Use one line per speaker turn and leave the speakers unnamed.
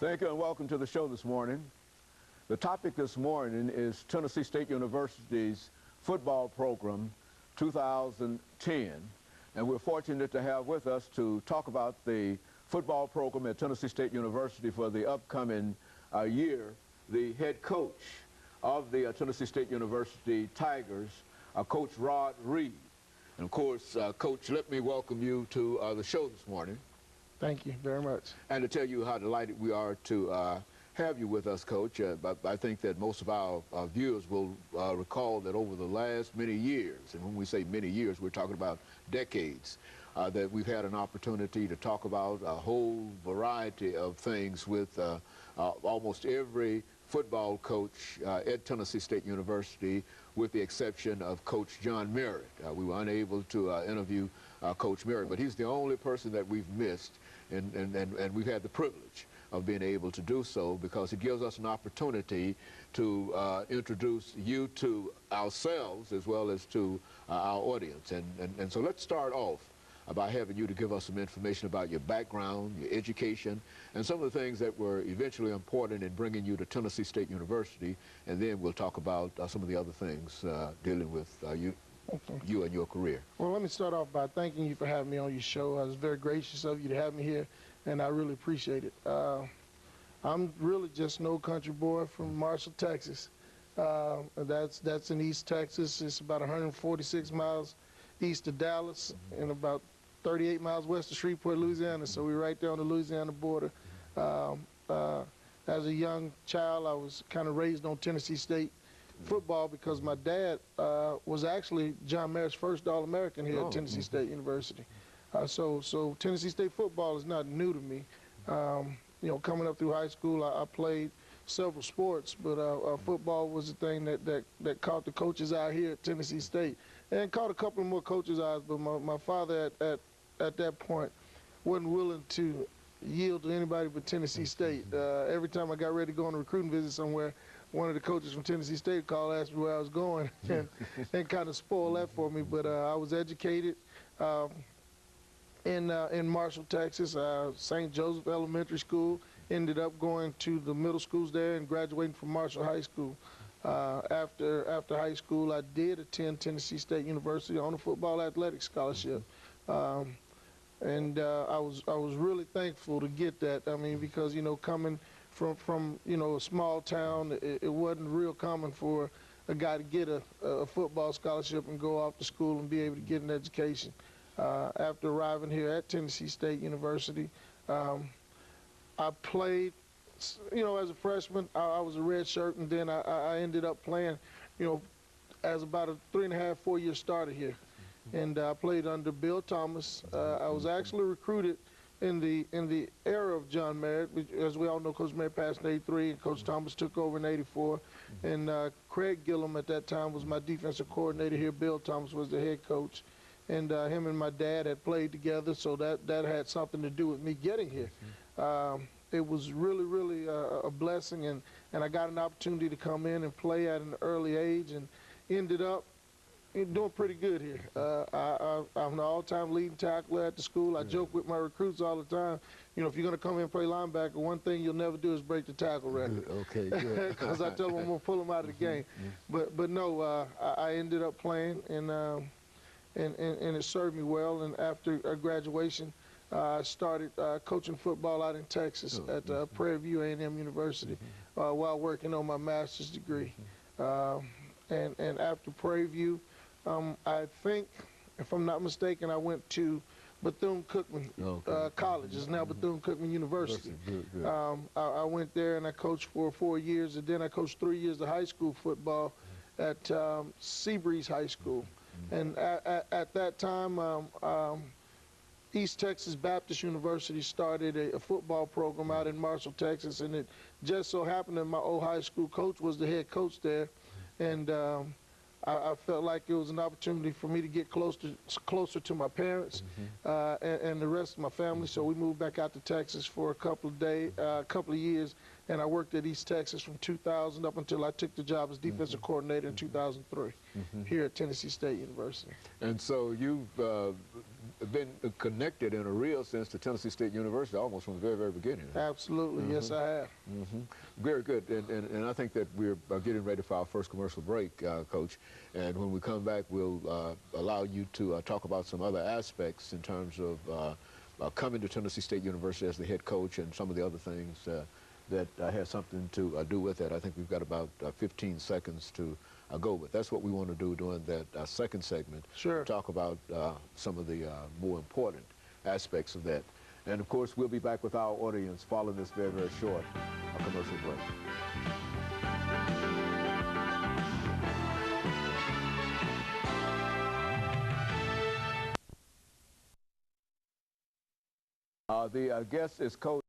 Thank you and welcome to the show this morning. The topic this morning is Tennessee State University's football program 2010. And we're fortunate to have with us to talk about the football program at Tennessee State University for the upcoming year, the head coach of the Tennessee State University Tigers, Coach RReed. And of course, Coach, let me welcome you to the show this morning.
Thank you very much.
And to tell you how delighted we are to have you with us, Coach. But I think that most of our viewers will recall that over the last many years, and when we say many years, we're talking about decades, that we've had an opportunity to talk about a whole variety of things with almost every football coach at Tennessee State University, with the exception of Coach John Merritt. We were unable to interview Coach Merritt, but he's the only person that we've missed, and we've had the privilege of being able to do so because it gives us an opportunity to introduce you to ourselves as well as to our audience. And so let's start off by having you to give us some information about your background, your education, and some of the things that were eventually important in bringing you to Tennessee State University, and then we'll talk about some of the other things dealing with you and your career.
Well, let me start off by thanking you for having me on your show. I was very gracious of you to have me here, and I really appreciate it. I'm really just an old country boy from Marshall, Texas. That's in East Texas. It's about 146 miles east of Dallas and about 38 miles west of Shreveport, Louisiana. So we're right there on the Louisiana border. As a young child, I was kind of raised on Tennessee State football because my dad was actually John Merritt's first All-American here at Tennessee State University. So Tennessee State football is not new to me. You know, coming up through high school, I played several sports, but football was the thing that caught the coaches' eye here at Tennessee State, and caught a couple of more coaches' eyes. But my father at that point wasn't willing to yield to anybody but Tennessee State. Every time I got ready to go on a recruiting visit somewhere, one of the coaches from Tennessee State called, asked me where I was going, and kind of spoiled that for me. But I was educated in Marshall, Texas, St. Joseph Elementary School. Ended up going to the middle schools there and graduating from Marshall High School. After high school, I did attend Tennessee State University on a football athletic scholarship. And I was really thankful to get that. I mean, because, you know, coming from you know, a small town, it wasn't real common for a guy to get a football scholarship and go off to school and be able to get an education. After arriving here at Tennessee State University, I played, you know, as a freshman. I was a red shirt, and then I ended up playing, you know, as about a 3.5, 4-year starter here. And I played under Bill Thomas. I was actually recruited in the era of John Merritt. As we all know, Coach Merritt passed in '83, and Coach Thomas took over in '84. And Craig Gillum at that time was my defensive coordinator here. Bill Thomas was the head coach. And him and my dad had played together, so that had something to do with me getting here. It was really a blessing, and I got an opportunity to come in and play at an early age, and ended up doing pretty good here. I'm the all-time leading tackler at the school. I joke with my recruits all the time, you know, if you're going to come in and play linebacker, one thing you'll never do is break the tackle record.
Okay, good.
Because I tell them I'm going to pull them out of the game. But no, I ended up playing, and it served me well. And after graduation, I started coaching football out in Texas at Prairie View A&M University while working on my master's degree. And after Prairie View, I think, if I'm not mistaken, I went to Bethune-Cookman College. It's now Bethune-Cookman University. I went there and I coached for 4 years, and then I coached 3 years of high school football at Seabreeze High School. And at that time, East Texas Baptist University started a football program out in Marshall, Texas, and it just so happened that my old high school coach was the head coach there, and I felt like it was an opportunity for me to get closer to my parents and the rest of my family. So we moved back out to Texas for a couple of years, and I worked at East Texas from 2000 up until I took the job as defensive coordinator in 2003 here at Tennessee State University.
And so you've been connected in a real sense to Tennessee State University almost from the very, very beginning.
Absolutely, yes, I have.
Very good, and I think that we're getting ready for our first commercial break, Coach, and when we come back, we'll allow you to talk about some other aspects in terms of coming to Tennessee State University as the head coach and some of the other things that has something to do with that. I think we've got about 15 seconds to go with. That's what we want to do during that second segment.
Sure.
Talk about some of the more important aspects of that. And of course, we'll be back with our audience following this very, very short commercial break. The guest is Coach